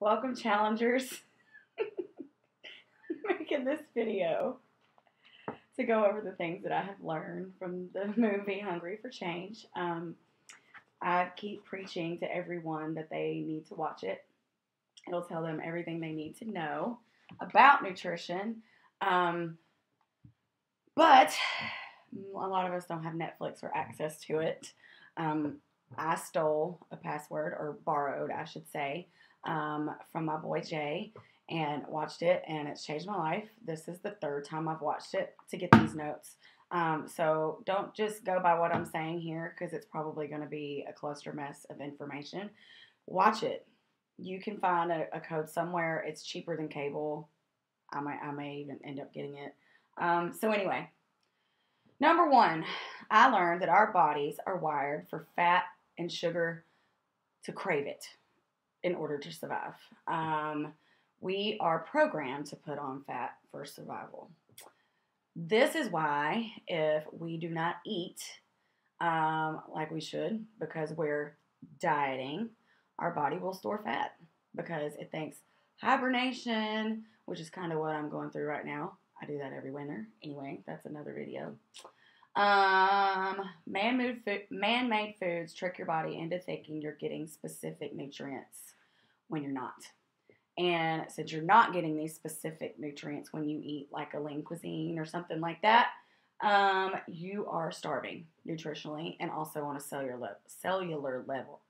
Welcome, challengers. I'm making this video to go over the things that I have learned from the movie Hungry for Change. I keep preaching to everyone that they need to watch it. It'll tell them everything they need to know about nutrition. But a lot of us don't have Netflix or access to it. I stole a password, or borrowed, I should say, from my boy Jay, and watched it, and it's changed my life. This is the third time I've watched it to get these notes. So don't just go by what I'm saying here, because it's probably going to be a cluster mess of information. Watch it. You can find a code somewhere. It's cheaper than cable. I may even end up getting it. So anyway, number one, I learned that our bodies are wired for fat and sugar to crave it in order to survive. We are programmed to put on fat for survival. This is why if we do not eat like we should, because we're dieting, our body will store fat because it thinks hibernation, which is kind of what I'm going through right now. I do that every winter. Anyway, that's another video. Man-made foods trick your body into thinking you're getting specific nutrients when you're not. And since you're not getting these specific nutrients when you eat like a lean cuisine or something like that, you are starving nutritionally and also on a cellular level.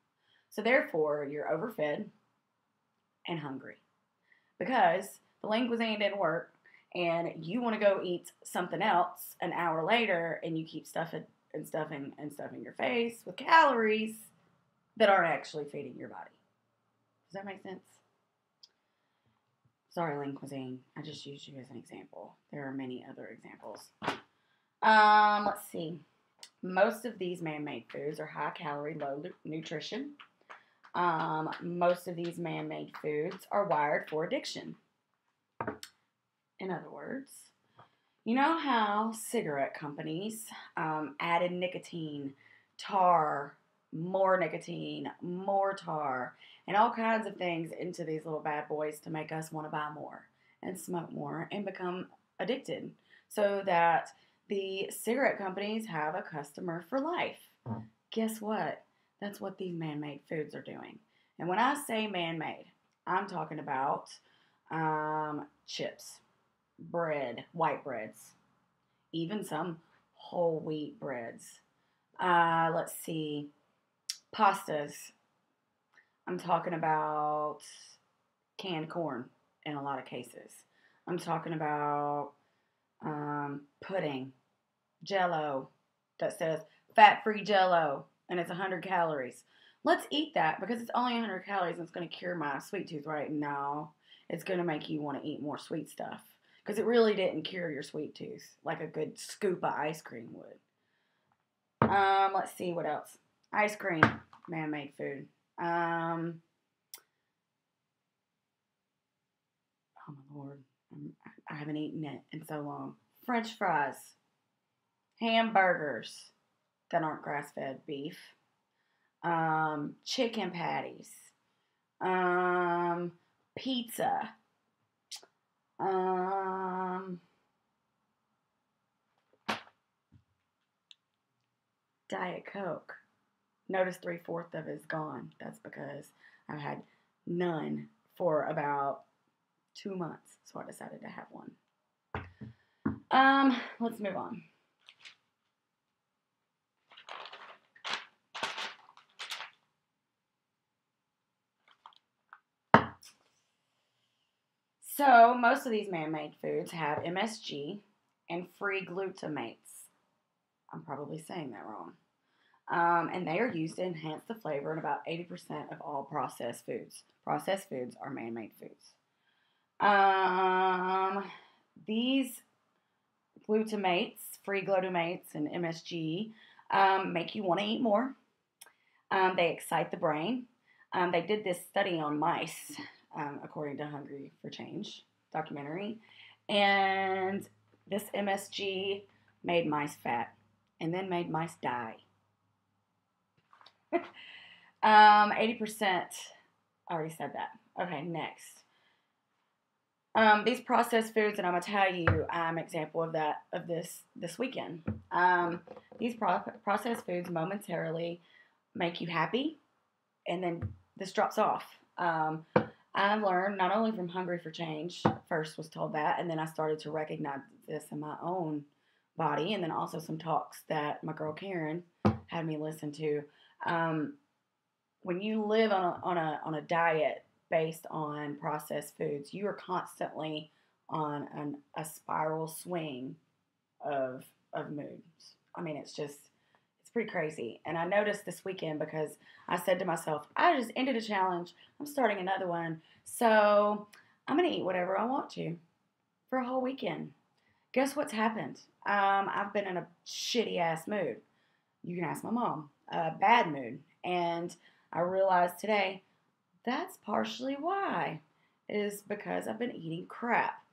So therefore, you're overfed and hungry because the lean cuisine didn't work, and you want to go eat something else an hour later, and you keep stuffing your face with calories that aren't actually feeding your body. Does that make sense? Sorry, lean cuisine. I just used you as an example. There are many other examples. Let's see. Most of these man-made foods are high-calorie, low nutrition. Most of these man-made foods are wired for addiction. In other words, you know how cigarette companies added nicotine, tar, more nicotine, more tar, and all kinds of things into these little bad boys to make us want to buy more and smoke more and become addicted, so that the cigarette companies have a customer for life. Guess what? That's what these man-made foods are doing. And when I say man-made, I'm talking about chips, bread, white breads, even some whole wheat breads. Let's see, pastas. I'm talking about canned corn in a lot of cases. I'm talking about pudding, Jell-O that says fat-free Jell-O, and it's 100 calories. Let's eat that because it's only 100 calories and it's going to cure my sweet tooth, right? No, it's going to make you want to eat more sweet stuff because it really didn't cure your sweet tooth like a good scoop of ice cream would. Let's see what else. Ice cream, man-made food. Oh my Lord, I haven't eaten it in so long. French fries, hamburgers that aren't grass-fed beef, chicken patties, pizza, Diet Coke. Notice 3/4 of it is gone. That's because I've had none for about 2 months, so I decided to have one. Let's move on. So most of these man-made foods have MSG and free glutamates. I'm probably saying that wrong. And they are used to enhance the flavor in about 80% of all processed foods. Processed foods are man-made foods. These glutamates, free glutamates, and MSG make you want to eat more. They excite the brain. They did this study on mice, according to Hungry for Change documentary, and this MSG made mice fat and then made mice die. 80% I already said that. Okay, next. These processed foods, and I'm gonna tell you, I'm an example of that of this weekend. These processed foods momentarily make you happy, and then this drops off. I've learned not only from Hungry for Change, first was told that, and then I started to recognize this in my own body, and then also some talks that my girl Karen had me listen to. Um, when you live on a diet based on processed foods, you are constantly on a spiral swing of moods. I mean, it's pretty crazy. And I noticed this weekend because I said to myself, I just ended a challenge. I'm starting another one. So I'm going to eat whatever I want to for a whole weekend. Guess what's happened? I've been in a shitty ass mood. You can ask my mom. A bad mood. And I realized today that's partially why. Is because I've been eating crap.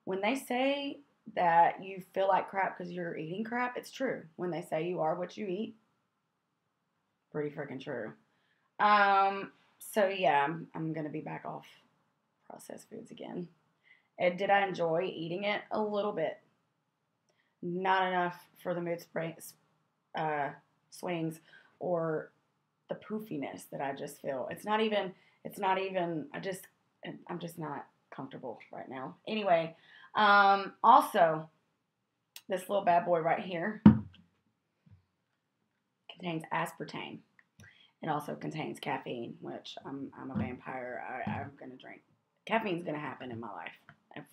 When they say that you feel like crap because you're eating crap, it's true. When they say you are what you eat, pretty freaking true. So yeah, I'm gonna be back off processed foods again. And did I enjoy eating it? A little bit. Not enough for the uh, swings or the poofiness that I just feel. It's not even, I'm just not comfortable right now. Anyway, also, this little bad boy right here contains aspartame. It also contains caffeine, which I'm a vampire. I'm gonna drink. Caffeine's gonna happen in my life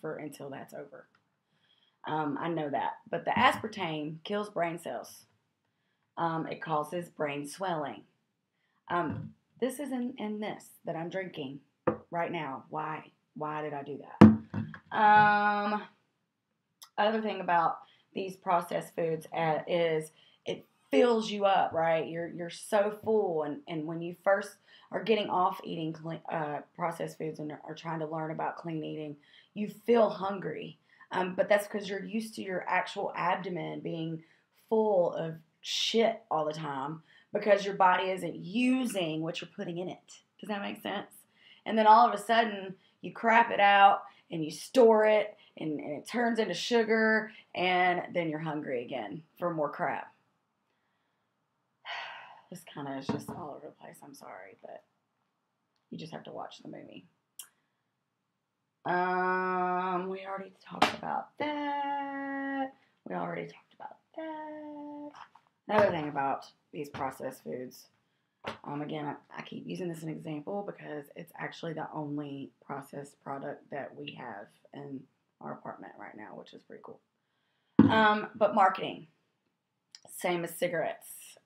until that's over. I know that, but the aspartame kills brain cells. It causes brain swelling. This is in this that I'm drinking right now. Why? Why did I do that? Other thing about these processed foods is it fills you up, right? You're so full, and when you first are getting off eating processed foods and are trying to learn about clean eating, you feel hungry. But that's because you're used to your actual abdomen being full of shit all the time because your body isn't using what you're putting in it. Does that make sense? And then all of a sudden, you crap it out and you store it and it turns into sugar, and then you're hungry again for more crap. This kind of is just all over the place. I'm sorry, but you just have to watch the movie. We already talked about that. Another thing about these processed foods. Again, I keep using this as an example because it's actually the only processed product that we have in our apartment right now, which is pretty cool. But marketing, same as cigarettes.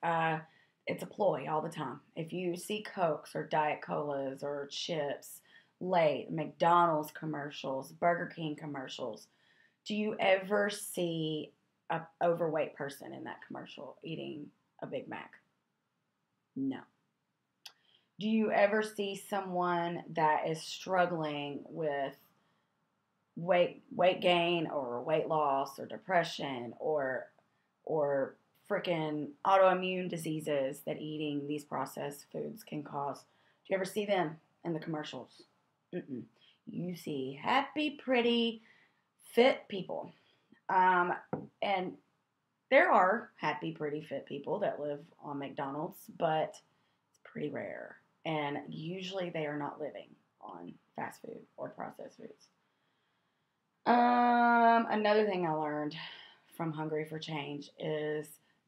It's a ploy all the time. If you see Cokes or Diet Colas or chips, late McDonald's commercials, Burger King commercials, do you ever see an overweight person in that commercial eating a Big Mac? No. Do you ever see someone that is struggling with weight gain or weight loss or depression or freaking autoimmune diseases that eating these processed foods can cause? Do you ever see them in the commercials? Mm-mm. You see happy, pretty, fit people. And there are happy, pretty, fit people that live on McDonald's, but it's pretty rare. And usually they are not living on fast food or processed foods. Another thing I learned from Hungry for Change is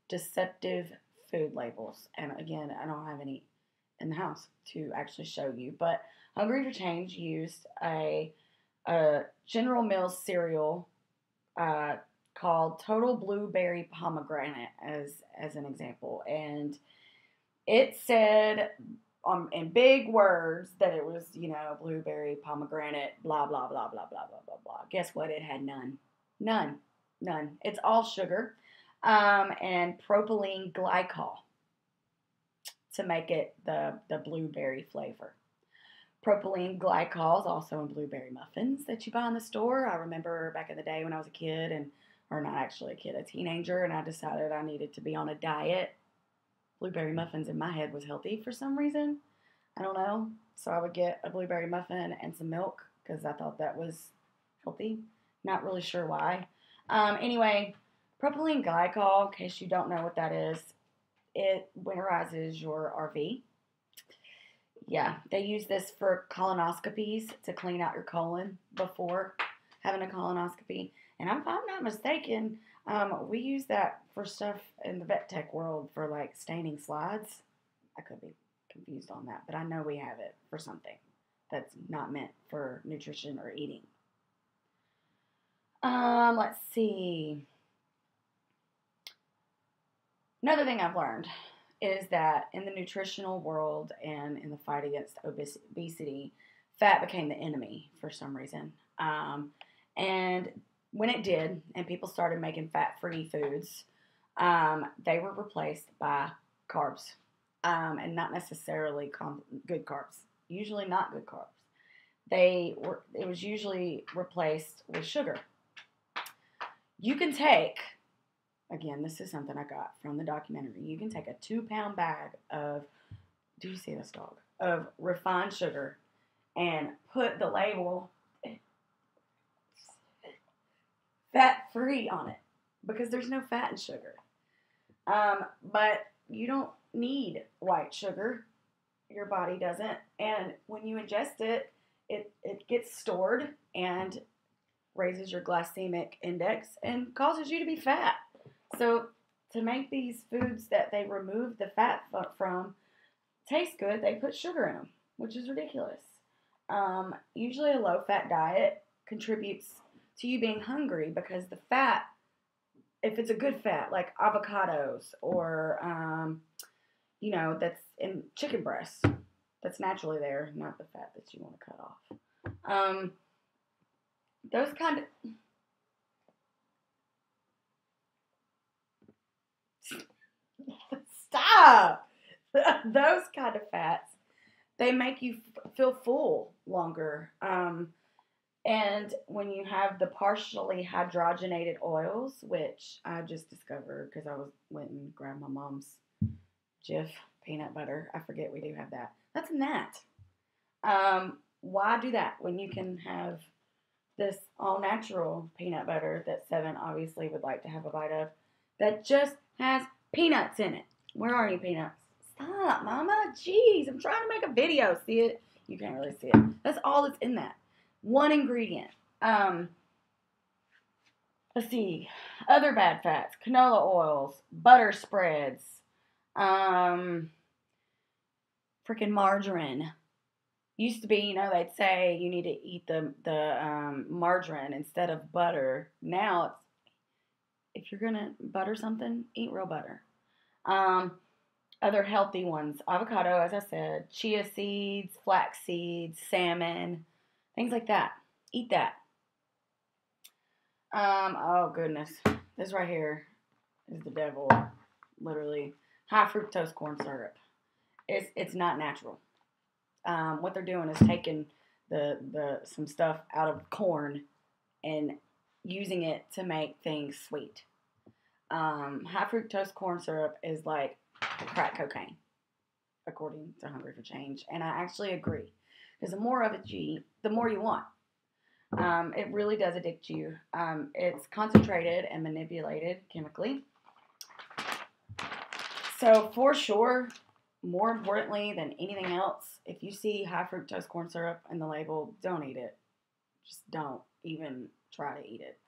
deceptive food labels. And again, I don't have any in the house to actually show you, but Hungry for Change used a General Mills cereal called Total Blueberry Pomegranate as an example, and it said in big words that it was, blueberry pomegranate, blah blah blah blah blah blah blah blah. Guess what? It had none. It's all sugar, and propylene glycol to make it the blueberry flavor. Propylene glycol is also in blueberry muffins that you buy in the store. I remember back in the day when I was a kid, or not actually a kid, a teenager, and I decided I needed to be on a diet. Blueberry muffins in my head was healthy for some reason. I don't know. So I would get a blueberry muffin and some milk because I thought that was healthy. Not really sure why. Anyway, propylene glycol, in case you don't know what that is, it winterizes your RV. Yeah, they use this for colonoscopies to clean out your colon before having a colonoscopy. And if I'm not mistaken, we use that for stuff in the vet tech world for like staining slides. I could be confused on that, but I know we have it for something that's not meant for nutrition or eating. Let's see. Another thing I've learned is that in the nutritional world and in the fight against obesity, fat became the enemy for some reason. And when it did, and people started making fat-free foods, they were replaced by carbs, and not necessarily good carbs. Usually not good carbs. It was usually replaced with sugar. You can take, again, this is something I got from the documentary. You can take a 2-pound bag of, do you see this dog? Of refined sugar and put the label fat-free on it because there's no fat in sugar. But you don't need white sugar. Your body doesn't. And when you ingest it, it gets stored and raises your glycemic index and causes you to be fat. So to make these foods that they remove the fat from taste good, they put sugar in them, which is ridiculous. Usually a low-fat diet contributes to you being hungry because the fat, if it's a good fat, like avocados or, that's in chicken breasts, that's naturally there, not the fat that you want to cut off. Those kind of... Stop! Those kind of fats, they make you feel full longer. And when you have the partially hydrogenated oils, which I just discovered because went and grabbed my mom's Jif peanut butter. I forget we do have that. That's in that. Why do that when you can have this all-natural peanut butter that Seven obviously would like to have a bite of that just has peanuts in it? Where are you, peanuts? Stop, Mama. Jeez, I'm trying to make a video. See it? You can't really see it. That's all that's in that. One ingredient. Let's see. Other bad fats. Canola oils. Butter spreads. Freaking margarine. Used to be, they'd say you need to eat the margarine instead of butter. Now, if you're going to butter something, eat real butter. Other healthy ones. Avocado, as I said. Chia seeds, flax seeds, salmon. Things like that. Eat that. Oh, goodness. This right here is the devil. Literally. High fructose corn syrup. It's not natural. What they're doing is taking some stuff out of corn and using it to make things sweet. High fructose corn syrup is like crack cocaine, according to Hungry for Change. And I actually agree. Because the more of it you eat, the more you want. It really does addict you. It's concentrated and manipulated chemically. So for sure, more importantly than anything else, if you see high fructose corn syrup in the label, don't eat it. Just don't even try to eat it.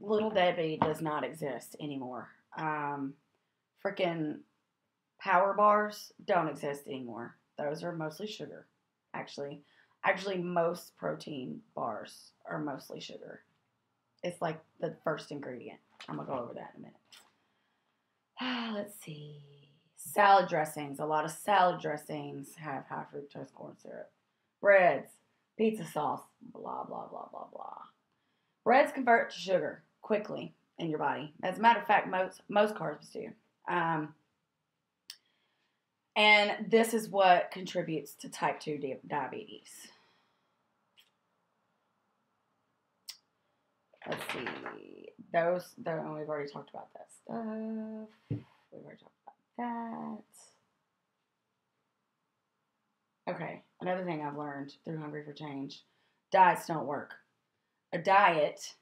Little Debbie does not exist anymore. Freaking Power bars don't exist anymore. Those are mostly sugar. Actually, most protein bars are mostly sugar. It's like the first ingredient. I'm going to go over that in a minute. Let's see. Salad dressings. A lot of salad dressings have high fructose corn syrup. Breads. Pizza sauce. Blah, blah, blah, blah, blah. Breads convert to sugar quickly in your body. As a matter of fact, most carbs do. And this is what contributes to type 2 diabetes. Let's see. We've already talked about that stuff. We've already talked about that. Okay, another thing I've learned through Hungry for Change, diets don't work. A diet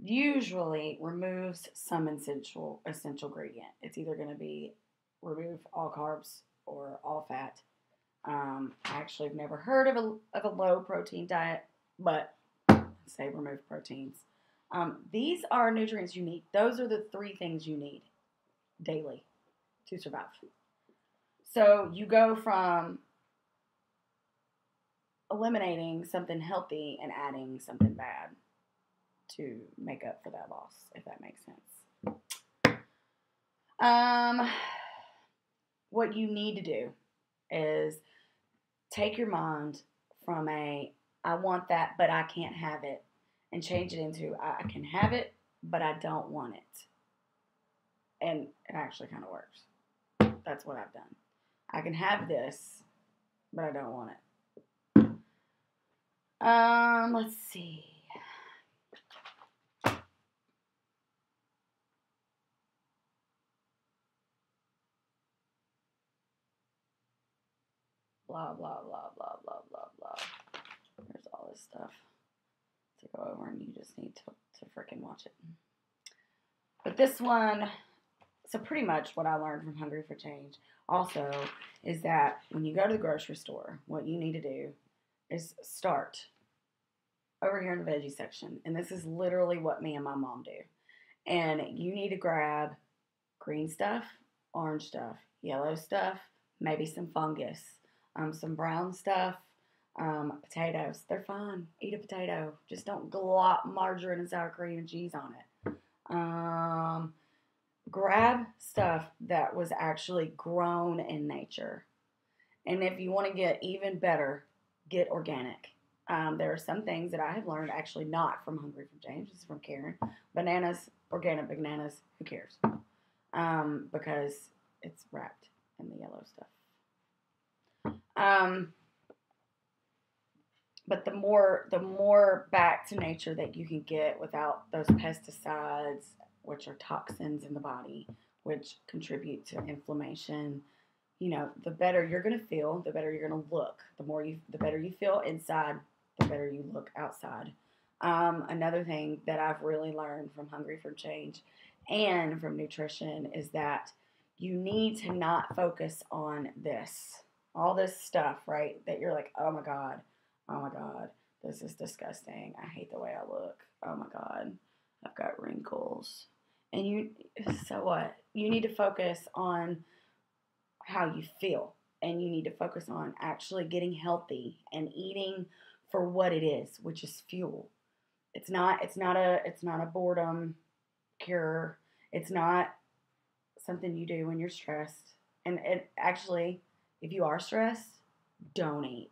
usually removes some essential ingredient. It's either going to be remove all carbs or all fat. I actually have never heard of a low protein diet, but say remove proteins. These are nutrients you need. Those are the three things you need daily to survive. So you go from eliminating something healthy and adding something bad to make up for that loss, if that makes sense. Um, what you need to do is take your mind from I want that, but I can't have it, and change it into I can have it, but I don't want it. And it actually kind of works. That's what I've done. I can have this, but I don't want it. Let's see. Blah, blah, blah, blah, blah, blah, blah. There's all this stuff to go over, and you just need to freaking watch it. But this one, so pretty much what I learned from Hungry for Change also is that when you go to the grocery store, what you need to do is start over here in the veggie section. And this is literally what me and my mom do. And you need to grab green stuff, orange stuff, yellow stuff, maybe some fungus, some brown stuff, potatoes. They're fine. Eat a potato. Just don't glop margarine and sour cream and cheese on it. Grab stuff that was actually grown in nature. And if you want to get even better, get organic. There are some things that I have learned actually not from Hungry for Change. This is from Karen. Bananas, organic bananas, who cares? Because it's wrapped in the yellow stuff. But the more back to nature that you can get without those pesticides, which are toxins in the body, which contribute to inflammation, the better you're going to feel, the better you're going to look. The better you feel inside, the better you look outside. Another thing that I've really learned from Hungry for Change and from nutrition is that you need to not focus on all this stuff, right? That you're like, oh my God, this is disgusting. I hate the way I look. Oh my God, I've got wrinkles. So what? You need to focus on how you feel, and you need to focus on actually getting healthy and eating for what it is, which is fuel. It's not a boredom cure. It's not something you do when you're stressed. And it actually, if you are stressed, don't eat.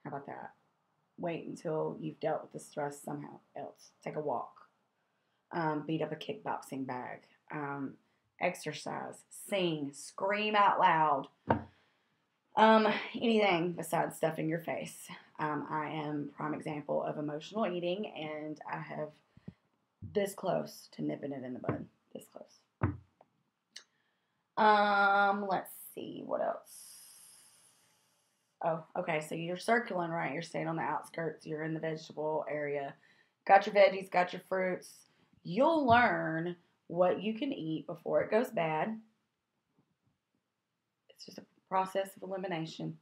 How about that? Wait until you've dealt with the stress somehow else. Take a walk. Beat up a kickboxing bag. Exercise. Sing. Scream out loud. Anything besides stuffing your face. I am prime example of emotional eating, and I have this close to nipping it in the bud. This close. Let's see, what else? Oh, okay, so you're circling, right? You're staying on the outskirts. You're in the vegetable area. Got your veggies, got your fruits. You'll learn what you can eat before it goes bad. It's just a process of elimination.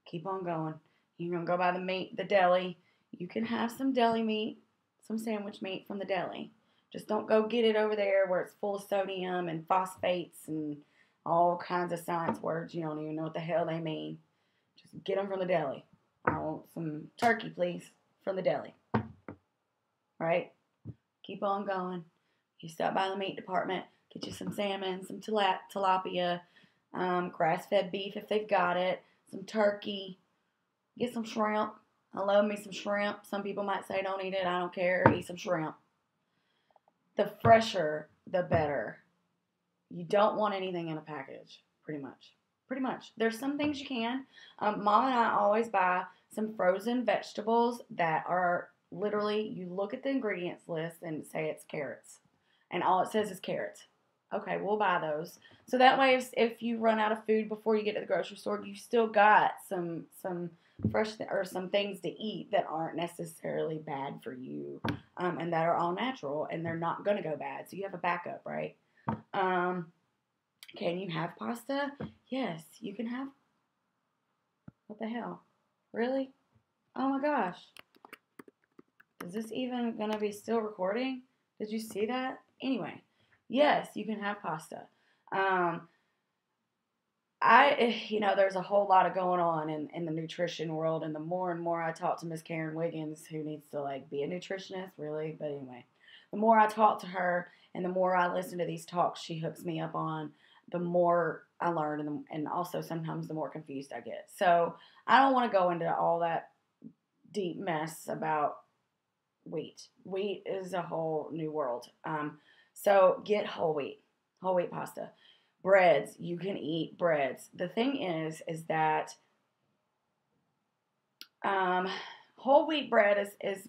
Keep on going. You're going to go by the deli. You can have some deli meat, some sandwich meat from the deli. Just don't go get it over there where it's full of sodium and phosphates and all kinds of science words. You don't even know what the hell they mean. Just get them from the deli. I want some turkey, please, from the deli. Right? Keep on going. You stop by the meat department, get you some salmon, some tilapia, grass-fed beef if they've got it, some turkey, get some shrimp. I love me some shrimp. Some people might say don't eat it. I don't care. Eat some shrimp. The fresher, the better. You don't want anything in a package, pretty much. Pretty much. There's some things you can. Mom and I always buy some frozen vegetables that are literally, you look at the ingredients list and say it's carrots. And all it says is carrots. Okay, we'll buy those. So that way, if you run out of food before you get to the grocery store, you still got some fresh or some things to eat that aren't necessarily bad for you, and that are all natural and they're not gonna go bad. So you have a backup, right? Um, can you have pasta? Yes, you can have. What the hell? Really? Oh my gosh. Is this even gonna be still recording? Did you see that? Anyway, yes, you can have pasta. Um, there's a whole lot of going on in the nutrition world, and the more and more I talk to Miss Karen Wiggins, who needs to like be a nutritionist, really. But anyway, the more I talk to her, and the more I listen to these talks she hooks me up on, the more I learn, and also sometimes the more confused I get. So I don't want to go into all that deep mess about wheat. Wheat is a whole new world. So get whole wheat pasta. Breads, you can eat breads. The thing is that um, whole wheat bread is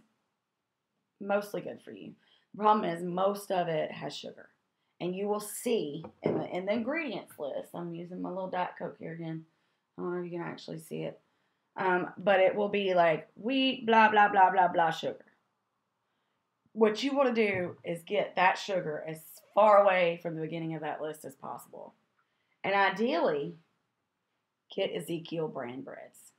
mostly good for you. The problem is most of it has sugar, and you will see in the ingredients list. I'm using my little Diet Coke here again. I don't know if you can actually see it, but it will be like wheat, blah blah blah blah blah sugar. What you want to do is get that sugar as far away from the beginning of that list as possible. And ideally, get Ezekiel brand breads.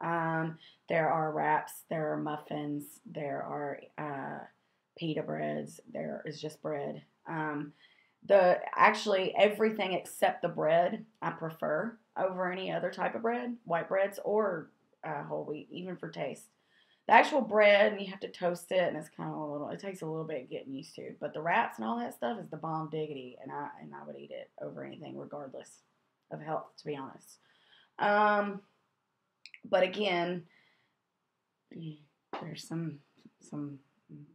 There are wraps, there are muffins, there are pita breads, there is just bread. The actually everything except the bread I prefer over any other type of bread, white breads or whole wheat, even for taste. The actual bread, you have to toast it, and it's kind of it takes a little bit getting used to. But the wraps and all that stuff is the bomb diggity, and I would eat it over anything, regardless of health, to be honest. But again, there's some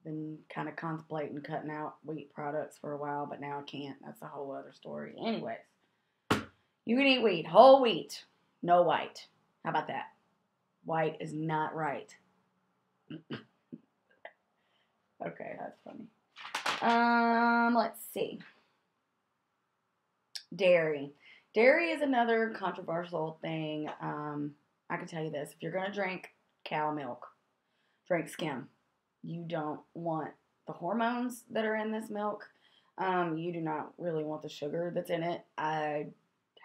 been kind of contemplating cutting out wheat products for a while, but now I can't. That's a whole other story. Anyways, you can eat wheat, whole wheat, no white. How about that? White is not right. Okay, that's funny. Let's see. Dairy. Dairy is another controversial thing. I can tell you this: if you're gonna drink cow milk, drink skim. You don't want the hormones that are in this milk. You do not really want the sugar that's in it. I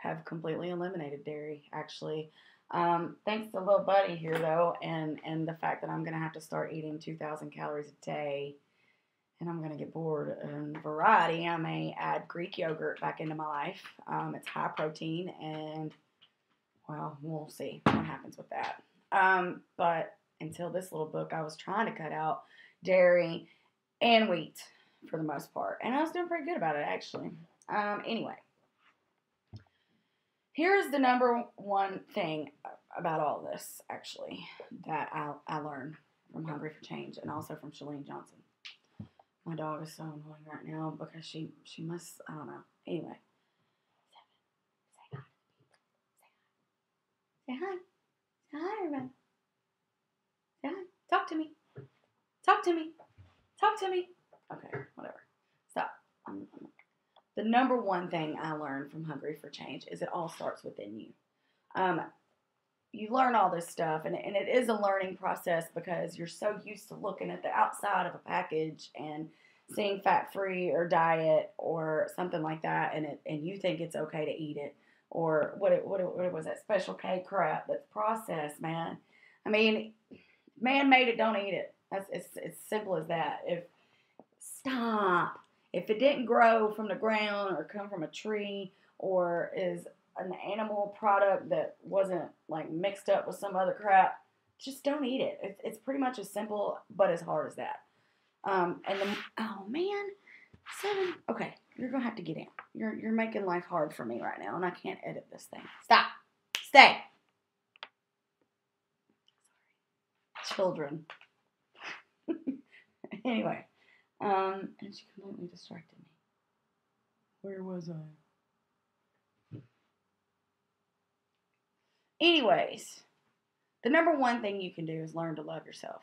have completely eliminated dairy, actually. Thanks to little buddy here, though, and the fact that I'm going to have to start eating 2,000 calories a day, and I'm going to get bored in variety, I may add Greek yogurt back into my life. It's high protein, and, well, we'll see what happens with that. But until this little book, I was trying to cut out dairy and wheat for the most part, and I was doing pretty good about it, actually. Anyway, here's the number one thing about all this, actually, that I learned from Hungry for Change and also from Shalene Johnson. My dog is so annoying right now because she must, I don't know. Anyway. Say hi. Say hi, everybody. Say hi. Talk to me. Talk to me. Talk to me. Okay, whatever. Stop. The number one thing I learned from Hungry for Change is it all starts within you. You learn all this stuff, and it is a learning process because you're so used to looking at the outside of a package and seeing fat-free or diet or something like that, and you think it's okay to eat it, or what was that Special K crap that's processed, man. I mean, man made it, don't eat it. It's simple as that. Stop. If it didn't grow from the ground or come from a tree or is an animal product that wasn't like mixed up with some other crap, just don't eat it. It's pretty much as simple but as hard as that. Oh man, 7. Okay, you're gonna have to get in. You're making life hard for me right now, and I can't edit this thing. Stop. Stay. Children. Anyway, and she completely distracted me. Where was I? Anyways, the number one thing you can do is learn to love yourself.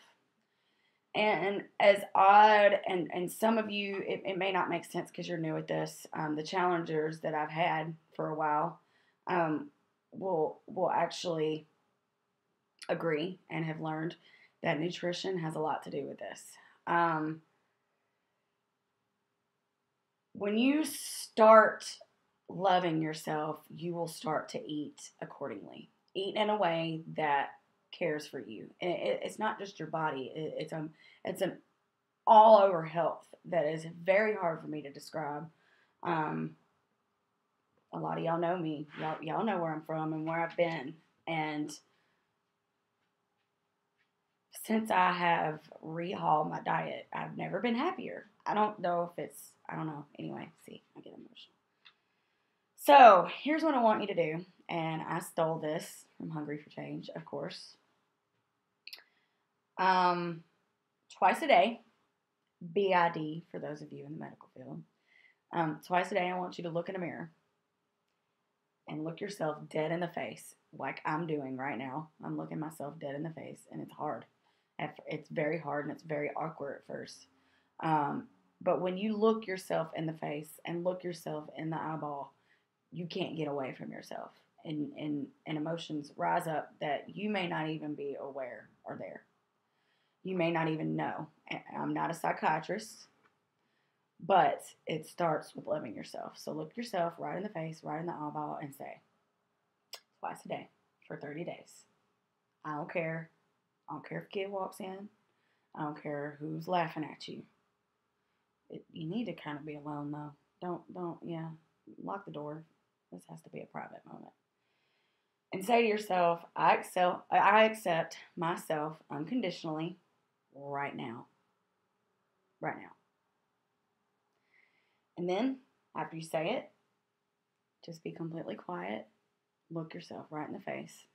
And as odd, and some of you, it may not make sense because you're new at this. The challengers that I've had for a while um, will actually agree and have learned that nutrition has a lot to do with this. Um, when you start loving yourself, you will start to eat accordingly. Eat in a way that cares for you. And it's not just your body. It's an all over health that is very hard for me to describe. Um, a lot of y'all know me. Y'all know where I'm from and where I've been. And since I have rehauled my diet, I've never been happier. I don't know if it's, I don't know. Anyway, see, I get emotional. So here's what I want you to do. And I stole this from Hungry for Change, of course. Twice a day, BID for those of you in the medical field. Twice a day, I want you to look in a mirror and look yourself dead in the face, like I'm doing right now. I'm looking myself dead in the face, and it's hard. It's very hard, and it's very awkward at first. But when you look yourself in the face and look yourself in the eyeball, you can't get away from yourself. And emotions rise up that you may not even be aware are there. You may not even know. I'm not a psychiatrist, but it starts with loving yourself. So look yourself right in the face, right in the eyeball, and say, twice a day for 30 days. I don't care. I don't care if a kid walks in. I don't care who's laughing at you. You need to kind of be alone, though. Yeah, lock the door. This has to be a private moment. And say to yourself, I accept myself unconditionally right now. Right now. And then, after you say it, just be completely quiet. Look yourself right in the face.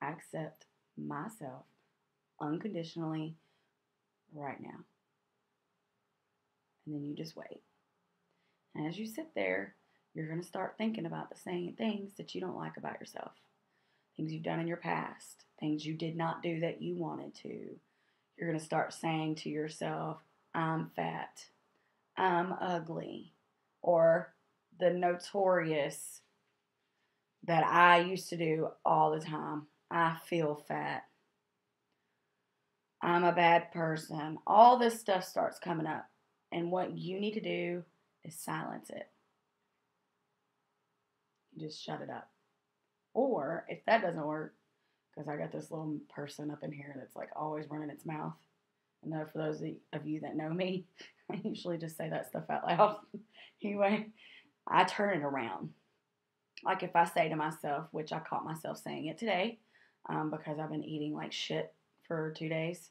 I accept myself unconditionally right now. And then you just wait. And as you sit there, you're going to start thinking about the same things that you don't like about yourself. Things you've done in your past. Things you did not do that you wanted to. You're going to start saying to yourself, I'm fat. I'm ugly. Or the notorious that I used to do all the time. I feel fat. I'm a bad person. All this stuff starts coming up. And what you need to do is silence it. You just shut it up. Or if that doesn't work, because I got this little person up in here that's like always running its mouth. And though for those of you that know me, I usually just say that stuff out loud. Anyway, I turn it around. Like if I say to myself, which I caught myself saying it today, because I've been eating like shit for 2 days.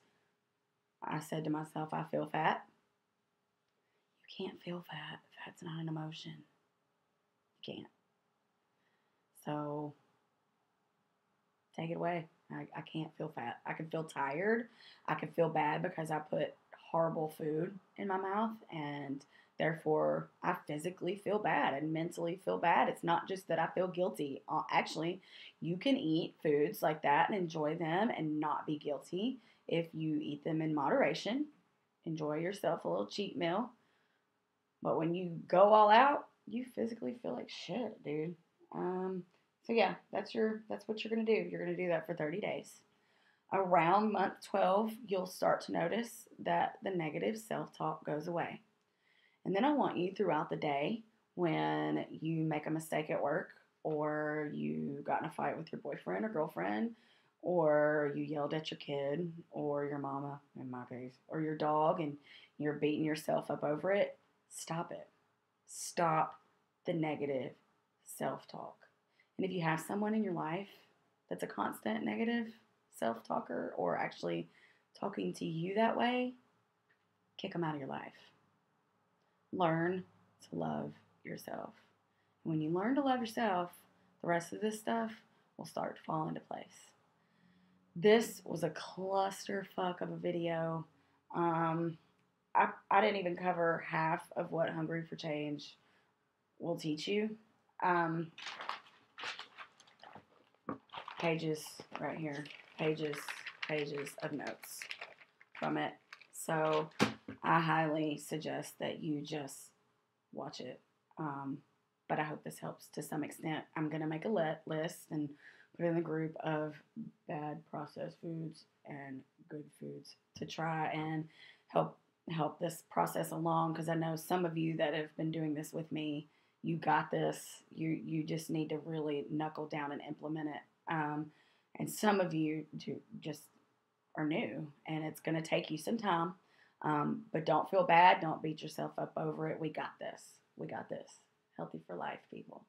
I said to myself, I feel fat. You can't feel fat. Fat's not an emotion. You can't. So take it away. I can't feel fat. I can feel tired. I can feel bad because I put horrible food in my mouth, and therefore I physically feel bad and mentally feel bad. It's not just that I feel guilty. Actually, you can eat foods like that and enjoy them and not be guilty if you eat them in moderation. Enjoy yourself a little cheat meal. But when you go all out, you physically feel like shit, dude. So yeah, that's what you're gonna do. You're gonna do that for 30 days. Around month 12, you'll start to notice that the negative self-talk goes away. And then I want you throughout the day, when you make a mistake at work, or you got in a fight with your boyfriend or girlfriend, or you yelled at your kid, or your mama, in my case, or your dog, and you're beating yourself up over it, stop it. Stop the negative self-talk. And if you have someone in your life that's a constant negative self-talker, or actually talking to you that way, kick them out of your life. Learn to love yourself. And when you learn to love yourself, the rest of this stuff will start to fall into place. This was a clusterfuck of a video. I didn't even cover half of what Hungry for Change will teach you. Pages right here. Pages of notes from it. So I highly suggest that you just watch it. But I hope this helps to some extent. I'm going to make a list and put it in the group of bad processed foods and good foods to try and help this process along, because I know some of you that have been doing this with me, you got this. You just need to really knuckle down and implement it. And some of you just are new, and it's going to take you some time. But don't feel bad. Don't beat yourself up over it. We got this. We got this. Healthy for life, people.